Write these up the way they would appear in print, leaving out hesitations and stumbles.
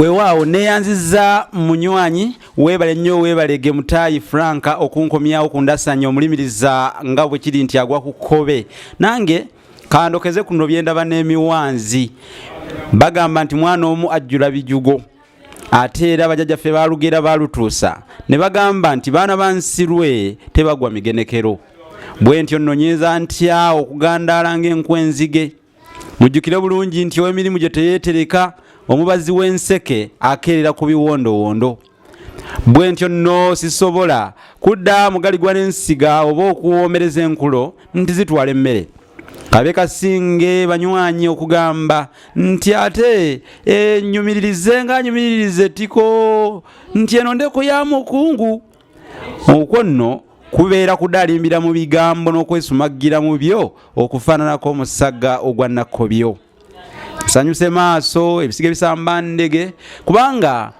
Weewaawo neyanziza munywanyi webale nnyo webalege Mutayi Franka okunkomyawo kundasanya omulimiriza nga bwe kiri nti agwa ku kkobe. Nange kandokeze kuno byendaba n'emiwanzi bagamba nti mwana omu ajjula bijugo ate era bajjajjaffe baalugera baalutuusa ne bagamba nti baana bansirwe tebagwa migenekero. Bwe ntyo nno nyeeza ntya okugandaala ng'enkwenzige. Mujjukire bulungi nti ow'emirimu gye teyeetereka omubazi w'enseke akeerera ku biwondowondo. Bwe ntyo nno sisobola kudda mugaligwa n'ensiga oba okuwoomereza enkulo nti zitwala emmere. Kabe kasinge banywanyi okugamba nti ate nyumiririze nga nyumiririze tiko nti eno ndeko ya mukungu. Okwo nno kubeera kudaalimbira mu bigambo n'okwesumagira mu byo okufaananako omusaga ogwa Nakobyo. Sanyuse maaso ebisige bisamba ndege kubanga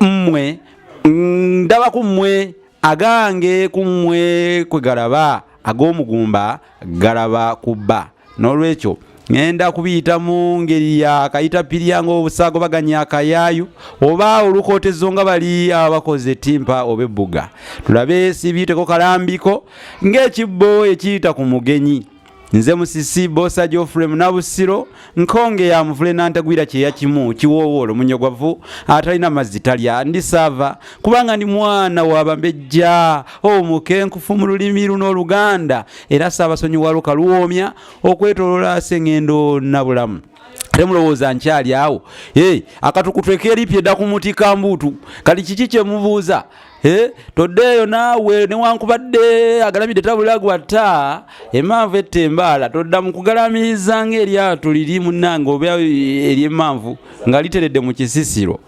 mmwe ndaba ku mmwe agange ku mmwe kwe galaba ag'omugumba galaba kubba. N'olwekyo ngenda kubiyita mu ngeri ya kayita pirya ng'obusago baganya akayaayu oba olukootezo nga bali abakoze timpa oba ebbuga. Tulabe sibiyiteko kalambiko ng'ekibbo ekiyita ku mugenyi. Nze musisi Bosa Geoffrey Munabusiro nkonge ya muvule nantagwira kyeya kimu kiwoowolo munyogwavu atalina mazzi talya ndi sava kubanga ndi mwana w'abambejja omukenkufu mu lulimi luno Oluganda era Ssaabasonyiwa Luka luwoomya okwetoloola Sengendo na bulamu. Temulowooza nkyali awo akatukutweka eripye dda ku muti kambuutu kali kiki kye mubuuza? Toddeeyo naawe newankubadde agalamidde tabula gwatta emanvu ettembaala todda mu kugalamiriza ng'eryato liri munnange oba ery'emmanvu nga literedde mu kisisiro.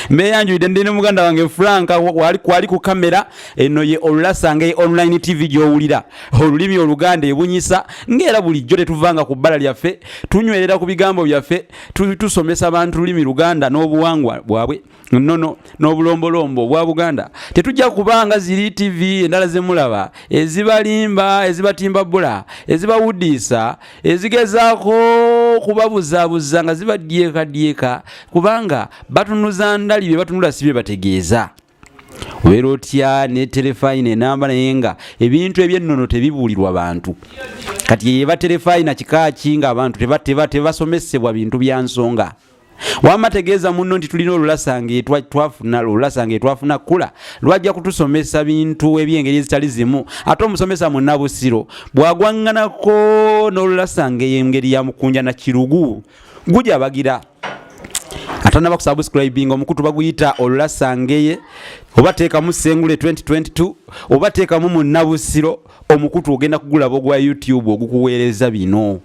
Mbeyanjulidde ndi ne muganda wange Franka kwali ku kamera eno ye Olulasanga online TV gy'owulira olulimi Oluganda ebunyisa ng'era bulijjo tetuvanga ku bbala lyaffe tunywerera ku bigambo byaffe tusomesa abantu lulimi Luganda n'obuwangwa bwabwe nono n'obulombolombo obwa Buganda. Tetujja kubanga ziri TV endala ze mulaba ezibalimba ezibatimba bbula ezibawuddisa ezigezaako kubabuzaabuza nga zibaddyeka kubanga batunuza ndali bye batunula si bye bategeeza. Obeera otya ne telefayina enamba naye nga ebintu eby'ennono tebibuulirwa bantu. Kati ye batelefayina kika ki ng'abantu tebasomesebwa bintu bya nsonga. Wama tegeeza munno nti tulina Olulasange twafuna kula lwajja kutusomesa bintu eby'engeri ezitali zimu ate omusomesa Munabusiro bw'agwaŋŋanako n'Olulasange y'engeri ya mukunja na kirugu gujja bagira atanaba kusubscribing omukutu baguyita Olulasange ye oba teekamu Sengule 2022 oba teekamu Munabusiro omukutu ogenda kugulaba ogwa YouTube ogukuweereza bino.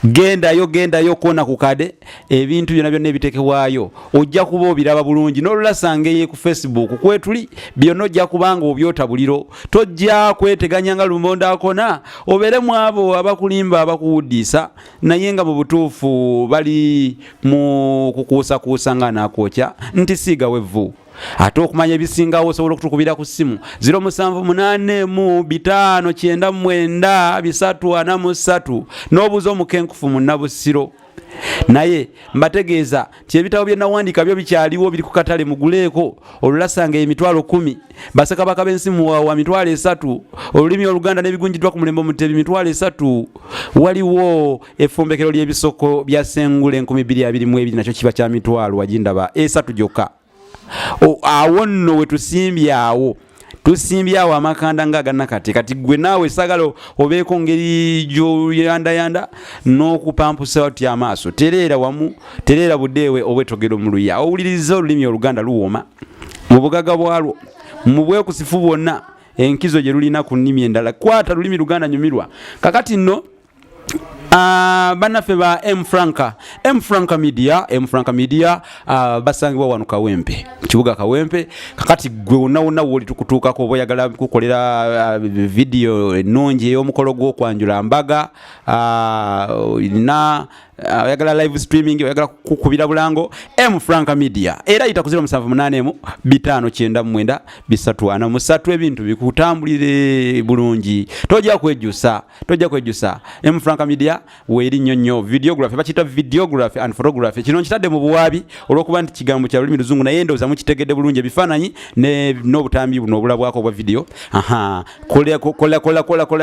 Gendayo kona ku kade ebintu byonna byonna ebitekebwayo ojja kuba obiraba bulungi. N'Olulasange ye ku Facebook kwetuli byonna ojja kubanga obyota buliro tojja kweteganya nga lumonda akona oberemu abo abakulimba abakuwuddisa naye nga mu butuufu bali mu kukuusakuusa nga naakwoca nti siiga wevvu. Ate okumanya ebisingawo osobola okutukubira ku ssimu 0785999343 n'obuuza omukenkufu Munabusiro. Naye mbategeeza nti ebitabo bye nawandiika byo bikyaliwo biri ku katale muguleeko. Olulasange emitwalo 10 Bassekabaka b'ensi muwawa mitwalo 3 olulimi Oluganda n'ebigunjiddwa ku mulembe Mutebi mitwalo 3 waliwo effumbekero ly'ebisoko bya Sengule 2022 nakyo kiba kya mitwalo wagindaba 3 gyokka. Awo nno we tusimbye awo amakanda nga ganakati kati gwe naawe sagalo obeeko ngeri gyoyandayanda n'okupampusa oti amaaso tereera buddeewe obwetogero mu luya owuliriza olulimi Oluganda luwooma mu bugaga bwalwo mu bwekusifu bwonna enkizo gye lulina ku nnimi endala kwata lulimi Luganda nyumirwa. Kakati nno Bannaffe ba M Franca Media basangibwa wano Kawempe kibuga Kawempe kakati gwe wonna woli tukutuukako oba oyagala kukolera video ennungi ey'omukolo gw'okwanjula mbaga na oyagala live streaming oyagala kukubira bulango M Franca Media era yita ku 078 599 343 ebintu bikutambulire bulungi tojja kwejjusa M Franca Media weeri nnyo videography bakita videography and photography kino nkitadde mu buwaabi olw'okuba nti kigambo kya lulimi luzungu naye ndowooza mukitegedde bulungi ebifaananyi n'obutambi buno obulabwako obwa video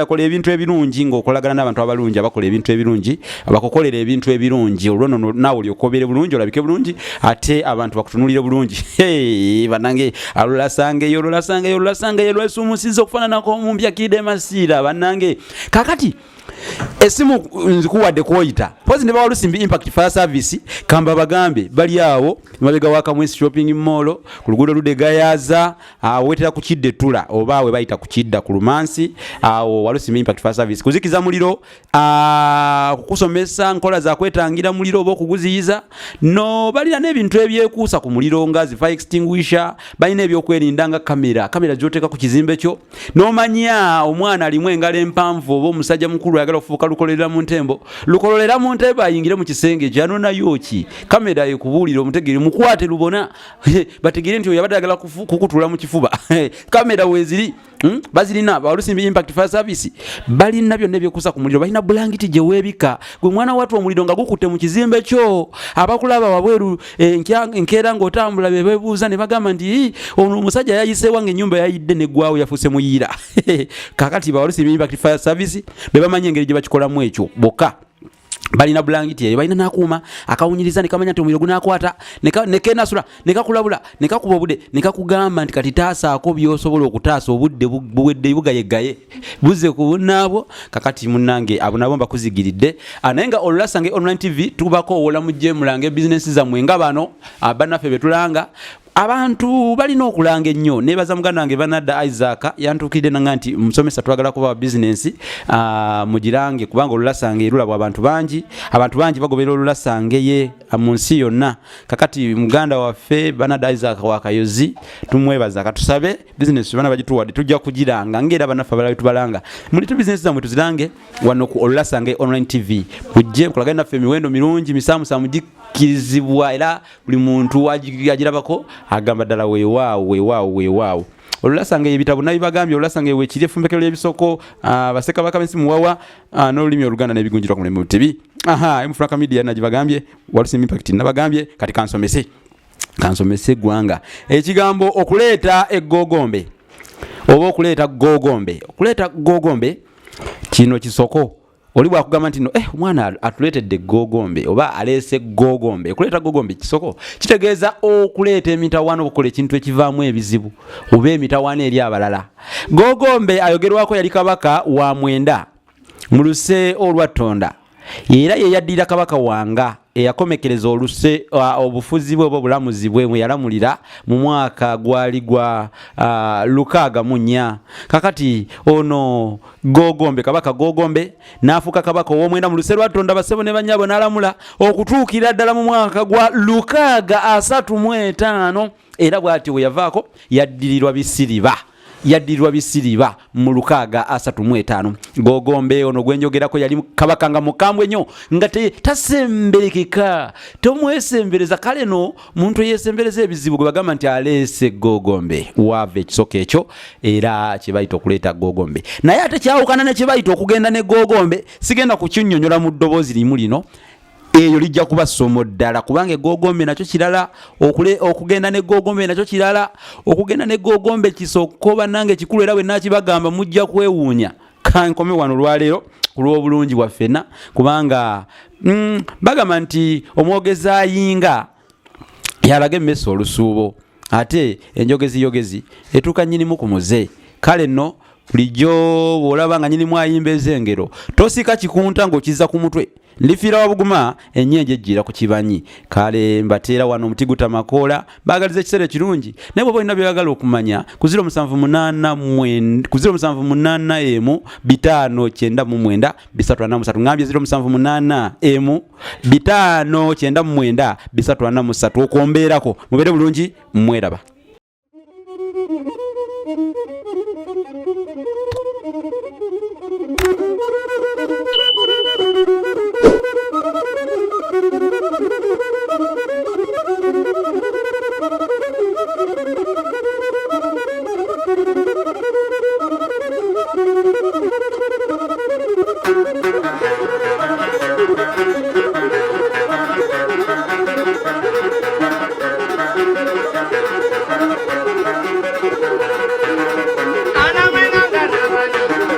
kola ebintu ebirungi ng'okolagana n'abantu abalungi abakola ebintu ebirungi abakukolera ebintu ebirungi olwo nno naawe olyokobere bulungi olabike bulungi ate abantu bakutunulire bulungi banange alulasangeyo lwesumusiza okufaananako omumbya kide masiira banange kakati esimu nzikuwadde kwoyita pozi ne bawalusimbi impact fire service kamba bagambe bali awo mabega waka mwesi shopping mall ku luguudo ludegayaza wetera ku kidde tula oba we bayita ku kidda ku lumansi awo walusimbi impact fire service kuzikiza muliro kukusomesa nkola za kwetangira muliro oba okuguziyiza no balina n'ebintu ebyekuusa ku muliro nga zi fire extinguisher balina ebyokwerinda nga kamera gy'oteeka ku kizimbe kyo n'omanya omwana alimu engalo empanvu oba omusajja mukulu ayagala okufuuka lukololera mu ntembo ayingire mu kisenge kyanonayo ki kamera ekubuulira omutegeere mukwate lubona bategeere nti oyabadde ayagala kukutula mu kifuba kamera weeziri bazirina balusimbi impact fire service balina byonna ebyekuusa ku muliro balina bulangiti gye weebika gwe mwana watu omuliro nga gukutte mu kizimbe kyo abakulaba wabweru enkeera ng'otambula be beebuuza ne bagamba nti ono omusajja yayiseewa ng'ennyumba yayidde neggwawo yafuuse muyiira kakati balusimbi impact fire service be bamanyi engeri gye bakikolamu ekyo bokka balina bulangiti eyo balina nakuuma akawunyiriza ne kamanya nti omuliro gunakwata nekenasula nekakulabula nekakuba obudde nekakugamba nti kati taasaako byosobola okutaasa obudde buwedde bugayegaye buze ku bunaabwo kakati munnange abo nabo mbakuzigiridde naye nga olulasange online tv tubako owola mujje mulange bizinesi zammwe nga bano bannaffe betulanga abantu balina okulanga ennyo nebaza muganda wange Banadda Isaac yantukidde nanga nti musomesa twagala kuba business mugirange kubanga olulasange lulabwa abantu bangi bagobera olulasange ye mu nsi yonna kakati muganda waffe Banadda Isaac wakayozi tumwebaza katusabe business bana bagituwadde tujja kugiranga ngera banafa bala tubalanga muli tu business zamwe tuzirange wano ku olulasange online tv mujje kulagana naffe emiwendo mirungi misamu kirizibwa era buli muntu agirabako agamba ddala weewaawo olulasange ebitabo nabibagambye olulasange wekiri efumbekero ly'ebisoko baseka bakabensi muwawa n'olulimi oluganda n'ebigunjirwa ku mulimu TV M Franca Media nagibagambye walusimbi impact nabagambye kati kansomese gwanga ekigambo okuleeta eggogombe oba okuleeta gogombe kino kisoko oli bwakugamba nti no omwana atuleetedde gogombe oba aleese gogombe okuleeta gogombe kisoko kitegeeza okuleeta emitawaana okukola ekintu ekivaamu ebizibu oba emitawaana eri abalala gogombe ayogerwako yali kabaka wa Mwenda mu luse olwattonda era yeyaddira kabaka wanga eyakomekereza oluse obufuzi bwe obulamuzi bwe mwe yalamulira mu mwaka gwali gwa 64 kakati ono gogombe kabaka gogombe nafuka kabaka ow'Omwenda mu luse lwattonda basebo ne banyabo nalamula okutuukira ddala mu mwaka gwa 35 era bw'ati we yavaako yaddirirwa bisiriba mu 35 gogombe ono gwenjogerako yali kabaka nga mukambwe nnyo nga tasemberekeka tomwesembereza kale no muntu yesembereza ebizibu gwe bagamba nti aleese gogombe wava ekisoko ekyo era kyebayita okuleeta gogombe naye ate kyawukana ne kyebayita okugenda ne gogombe sigenda kukinyonyola mu ddoboozi limu lino eyo lijja kuba somo ddala kubanga gogombe nakyo kirala okugenda ne gogombe nakyo kirala okugenda ne gogombe kisoko banange kikulu era bwe nakibagamba mujja kwewuunya kankome wano lwaleero ku lw'obulungi bwaffena kubanga bagamba nti omwogezi ayinga yalaga emmesa olusuubo ate enjogezi etuuka nnyinimu ku muze kale nno bulijjo bw'olaba nga nyinimu ayimba ezengero tosika kikunta ng'okiza ku mutwe ndifiira wabuguma ennyenje ejjira ku kibanyi kale mbateera wano omuti gutamakoola baagaliza ekiseera ekirungi naye bw'oba olina byagala okumanya ku 0781 ngambye 0781 okwombeerako mubeere bulungi mweraba. Thank you.